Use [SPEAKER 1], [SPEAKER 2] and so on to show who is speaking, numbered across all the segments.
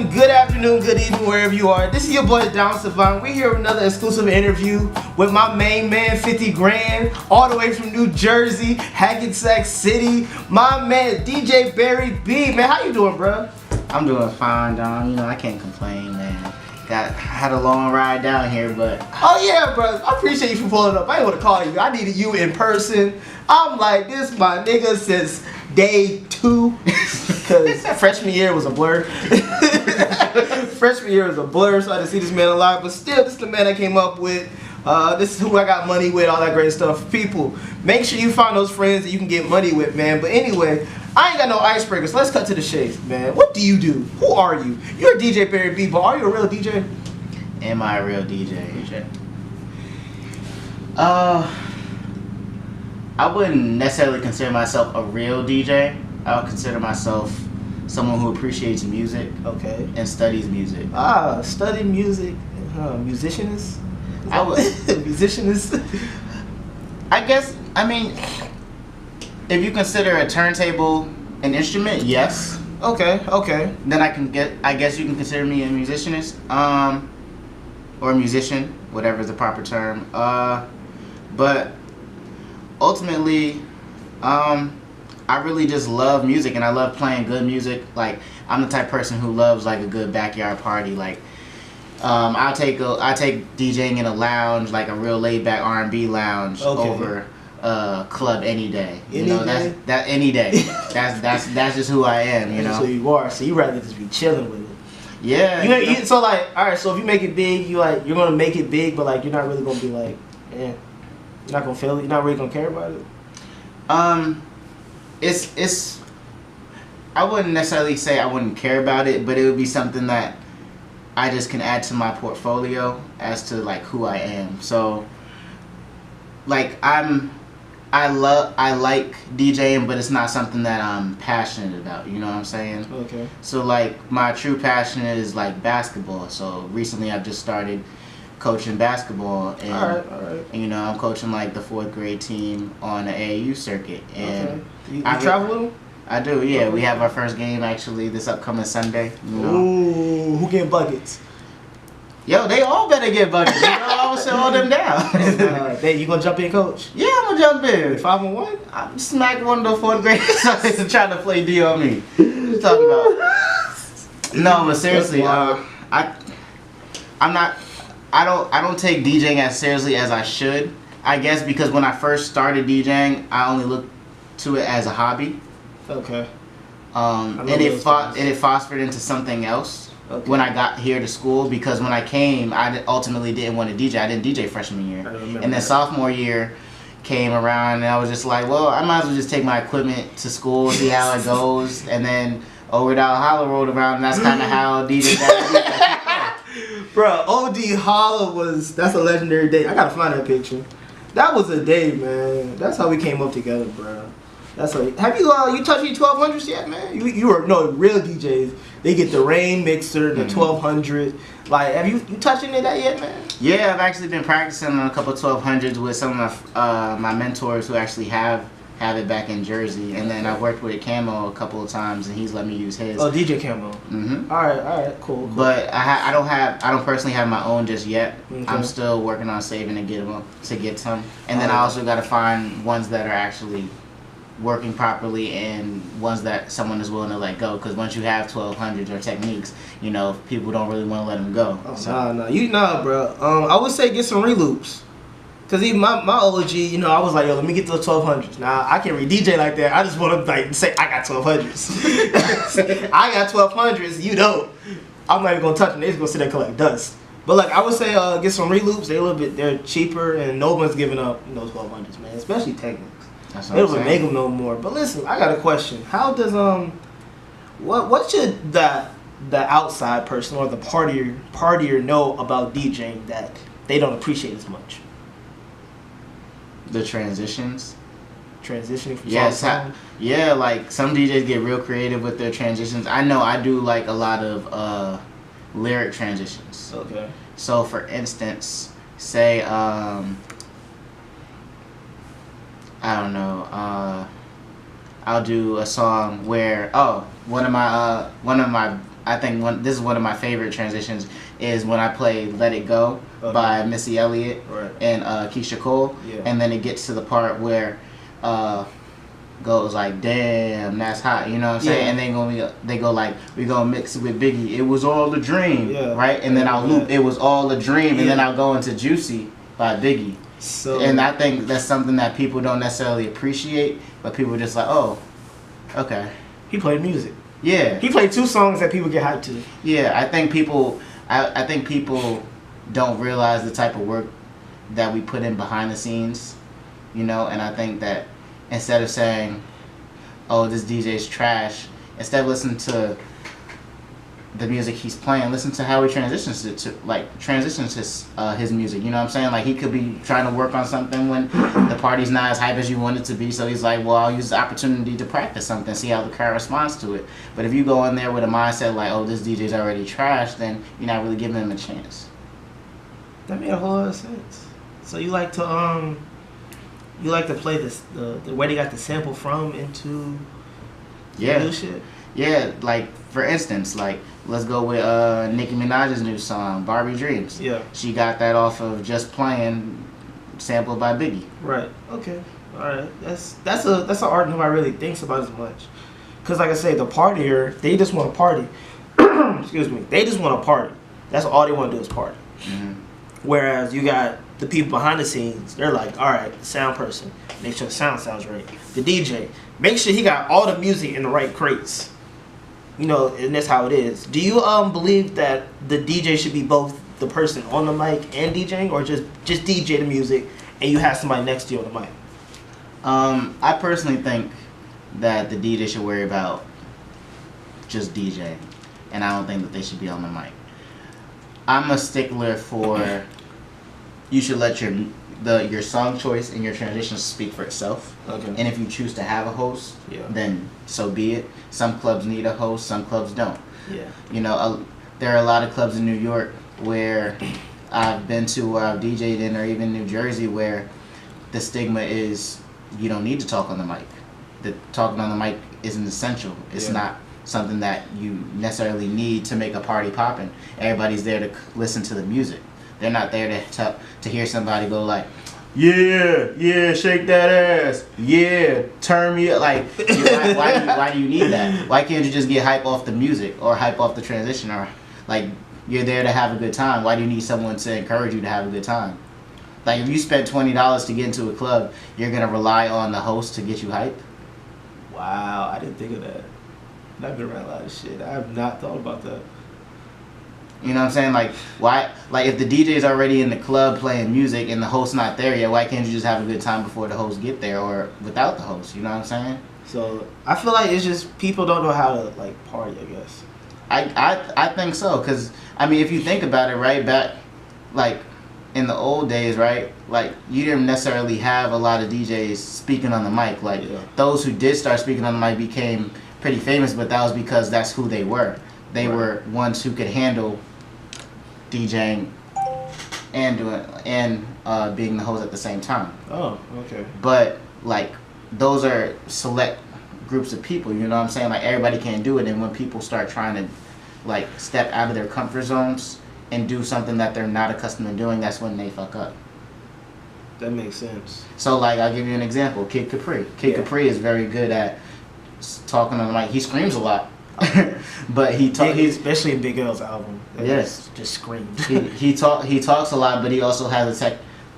[SPEAKER 1] morning, good afternoon, good evening, wherever you are. This is your boy Down Savant. We're here with another exclusive interview with my main man, 50 Grand, all the way from New Jersey, Hackensack City. My man, DJ Barry B. Man, how you doing, bro?
[SPEAKER 2] I'm doing fine, Don. You know, I can't complain, man. Had a long ride down here, but
[SPEAKER 1] Oh yeah, bro. I appreciate you for pulling up. I didn't want to call you. I needed you in person. I'm like, this my nigga since day 2. Because freshman year was a blur. Freshman year was a blur, so I didn't see this man alive. But still, this is the man I came up with. This is who I got money with, all that great stuff. People, make sure you find those friends that you can get money with, man. But anyway, I ain't got no icebreakers. Let's cut to the chase, man. What do you do? Who are you? You're a DJ Barry B, but are you a real DJ?
[SPEAKER 2] am I a real DJ? I wouldn't necessarily consider myself a real DJ. I would consider myself someone who appreciates music
[SPEAKER 1] Okay.
[SPEAKER 2] and studies music.
[SPEAKER 1] Study music. Musicianist?
[SPEAKER 2] I would.
[SPEAKER 1] Musicianist?
[SPEAKER 2] I mean, if you consider a turntable an instrument, yes.
[SPEAKER 1] Okay.
[SPEAKER 2] Then I guess you can consider me a musicianist, or a musician, whatever is the proper term. But ultimately, I really just love music, and I love playing good music. Like, I'm the type of person who loves like a good backyard party. Like, I take DJing in a lounge, like a real laid back R&B lounge, over club any day.
[SPEAKER 1] Any day?
[SPEAKER 2] That's any day. that's just who I am. You know.
[SPEAKER 1] So you are. So you rather just be chilling with it.
[SPEAKER 2] Yeah.
[SPEAKER 1] So like, all right. So if you make it big, you're gonna make it big, but like you're not really gonna be like, you're not gonna feel it. You're not really gonna care about it.
[SPEAKER 2] It's. I wouldn't necessarily say I wouldn't care about it, but it would be something that I just can add to my portfolio as to like who I am. So, like I like DJing, but it's not something that I'm passionate about. You know what I'm saying?
[SPEAKER 1] Okay.
[SPEAKER 2] So like my true passion is like basketball. So recently I've just started coaching basketball, and
[SPEAKER 1] All right.
[SPEAKER 2] you know, I'm coaching like the 4th grade team on the AAU circuit, and
[SPEAKER 1] Okay. You travel with them?
[SPEAKER 2] I do, yeah.
[SPEAKER 1] Okay.
[SPEAKER 2] We have our first game actually this upcoming Sunday. You know?
[SPEAKER 1] Ooh, who getting buckets?
[SPEAKER 2] Yo, they all better get buckets. You know, I will sit all them down.
[SPEAKER 1] You gonna jump in, coach?
[SPEAKER 2] Yeah, I'm gonna jump in.
[SPEAKER 1] 5-on-1?
[SPEAKER 2] I'm smack one of the 4th graders trying to play D on me. What you talking about? No, but seriously, I don't take DJing as seriously as I should. I guess because when I first started DJing, I only looked to it as a hobby.
[SPEAKER 1] Okay.
[SPEAKER 2] And it fostered into something else when I got here to school, because when I came, I ultimately didn't want to DJ. I didn't DJ freshman year. And then sophomore year came around, and I was just like, well, I might as well just take my equipment to school, see how it goes. And then Over Down Holla rolled around, and that's kind of how DJ got.
[SPEAKER 1] Bro, OD Holla that's a legendary day. I gotta find that picture. That was a day, man. That's how we came up together, bro. Have you touched your 1200s yet, man? You are real DJs. They get the Rain mixer, the 1200. Like, have you touched any of that yet, man?
[SPEAKER 2] Yeah, I've actually been practicing on a couple 1200s with some of my mentors who actually have it back in Jersey, and then I worked with Camo a couple of times, and he's let me use his.
[SPEAKER 1] Oh, DJ Camo.
[SPEAKER 2] Mm-hmm.
[SPEAKER 1] All right, cool.
[SPEAKER 2] But I don't personally have my own just yet.
[SPEAKER 1] Okay.
[SPEAKER 2] I'm still working on saving to get some, and then I also got to find ones that are actually working properly and ones that someone is willing to let go. Because once you have 1200s or techniques, you know, people don't really want to let them go.
[SPEAKER 1] Oh, bro. I would say get some reloops. Cause even my OG, you know, I was like, yo, let me get to the 1200s. Now I can't DJ like that. I just want to like say I got 1200s. I got 1200s. You don't. I'm not even gonna touch them. They just gonna sit there and collect dust. But like I would say, get some reloops. They're cheaper, and no one's giving up 1200s, man. Especially Technics. They don't make them no more. But listen, I got a question. How does what should the outside person or the partier know about DJing that they don't appreciate as much?
[SPEAKER 2] The transitions.
[SPEAKER 1] Transitioning from
[SPEAKER 2] song. Yeah, like some DJs get real creative with their transitions. I know I do like a lot of lyric transitions.
[SPEAKER 1] Okay.
[SPEAKER 2] So for instance, say I don't know, I'll do a song where one of my I think this is one of my favorite transitions is when I play "Let It Go" by Missy Elliott and Keisha Cole, and then it gets to the part where goes like, "Damn, that's hot," you know what I'm saying? And then they go like, "We gonna mix it with Biggie. It was all a dream," right? And then I'll loop, "It was all a dream," and then I'll go into "Juicy" by Biggie. So, and I think that's something that people don't necessarily appreciate, but people are just like, "Oh, okay."
[SPEAKER 1] He played music.
[SPEAKER 2] Yeah.
[SPEAKER 1] He played 2 songs that people get hyped to.
[SPEAKER 2] Yeah, I think people don't realize the type of work that we put in behind the scenes, you know, and I think that instead of saying, "Oh, this DJ's trash," instead of listening to the music he's playing, listen to how he transitions his music. You know what I'm saying? Like, he could be trying to work on something when the party's not as hype as you want it to be. So he's like, "Well, I'll use the opportunity to practice something, see how the crowd responds to it." But if you go in there with a mindset like, "Oh, this DJ's already trash," then you're not really giving him a chance.
[SPEAKER 1] That made a whole lot of sense. So you like to play this the way they got the sample from into new shit?
[SPEAKER 2] Yeah, like for instance, like let's go with Nicki Minaj's new song, "Barbie Dreams."
[SPEAKER 1] Yeah.
[SPEAKER 2] She got that off of Just Playing, sampled by Biggie.
[SPEAKER 1] Right. Okay. All right. That's an art nobody really thinks about as much. Cause like I say, the partier, they just want to party. Excuse me. They just want to party. That's all they want to do is party.
[SPEAKER 2] Mm-hmm.
[SPEAKER 1] Whereas you got the people behind the scenes, they're like, all right, the sound person, make sure the sound sounds right. The DJ, make sure he got all the music in the right crates. You know, and that's how it is. Do you believe that the DJ should be both the person on the mic and DJing, or just DJ the music and you have somebody next to you on the mic?
[SPEAKER 2] I personally think that the DJ should worry about just DJing, and I don't think that they should be on the mic. I'm a stickler for you should let your song choice and your transitions speak for itself.
[SPEAKER 1] Okay.
[SPEAKER 2] And if you choose to have a host, then so be it. Some clubs need a host, some clubs don't.
[SPEAKER 1] Yeah.
[SPEAKER 2] You know, there are a lot of clubs in New York where I've been to, where I've DJed in, or even New Jersey, where the stigma is you don't need to talk on the mic. The talking on the mic isn't essential. It's not something that you necessarily need to make a party poppin'. Everybody's there to listen to the music. They're not there to hear somebody go like, "Yeah, shake that ass. Yeah, turn me up." Like, why do you need that? Why can't you just get hype off the music or hype off the transition? Or like, you're there to have a good time. Why do you need someone to encourage you to have a good time? Like, if you spend $20 to get into a club, you're gonna rely on the host to get you hype?
[SPEAKER 1] Wow, I didn't think of that. I've been around a lot of shit. I have not thought about that.
[SPEAKER 2] You know what I'm saying? Like, why? Like, if the DJ's already in the club playing music and the host's not there yet, why can't you just have a good time before the host get there, or without the host? You know what I'm saying?
[SPEAKER 1] So I feel like it's just people don't know how to like party, I guess.
[SPEAKER 2] I think so, because I mean, if you think about it, right, back like in the old days, right, like you didn't necessarily have a lot of DJs speaking on the mic. Like those who did start speaking on the mic became pretty famous, but that was because that's who they were. They were ones who could handle DJing and being the host at the same time.
[SPEAKER 1] Oh, okay.
[SPEAKER 2] But like those are select groups of people, you know what I'm saying? Like everybody can't do it, and when people start trying to like step out of their comfort zones and do something that they're not accustomed to doing, that's when they fuck up.
[SPEAKER 1] That makes sense.
[SPEAKER 2] So like I'll give you an example. Kid Capri. Kid Capri is very good at talking on the mic. He screams a lot. But he's
[SPEAKER 1] especially in Big L's album.
[SPEAKER 2] Yes,
[SPEAKER 1] just screamed.
[SPEAKER 2] he talks a lot, but he also has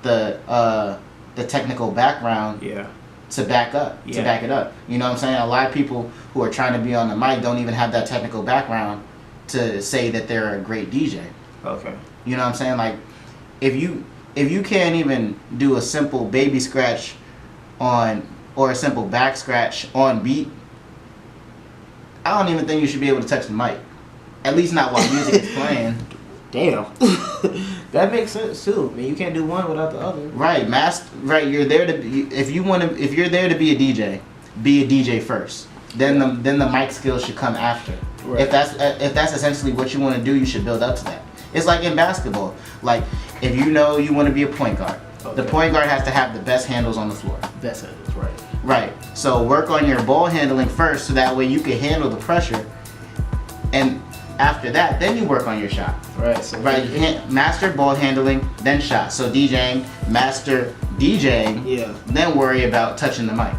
[SPEAKER 2] the technical background to back it up. You know what I'm saying? A lot of people who are trying to be on the mic don't even have that technical background to say that they're a great DJ.
[SPEAKER 1] Okay.
[SPEAKER 2] You know what I'm saying? Like if you can't even do a simple baby scratch or a simple back scratch on beat, I don't even think you should be able to touch the mic. At least not while music is playing.
[SPEAKER 1] Damn. That makes sense too. I mean, you can't do one without the other.
[SPEAKER 2] Right, right. You're there to if you're there to be a DJ first. Then the mic skills should come after. Right. If that's essentially what you want to do, you should build up to that. It's like in basketball. Like if you know you want to be a point guard, the point guard has to have the best handles on the floor.
[SPEAKER 1] Best handles, right.
[SPEAKER 2] Right. So work on your ball handling first, so that way you can handle the pressure. And After that, then you work on your shot.
[SPEAKER 1] Right. So
[SPEAKER 2] Right, master ball handling, then shot. So DJing, master DJing,
[SPEAKER 1] Yeah.
[SPEAKER 2] then worry about touching the mic.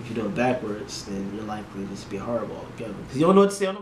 [SPEAKER 1] If you do it backwards, then you're likely to just be horrible altogether. Because you don't know what to say on the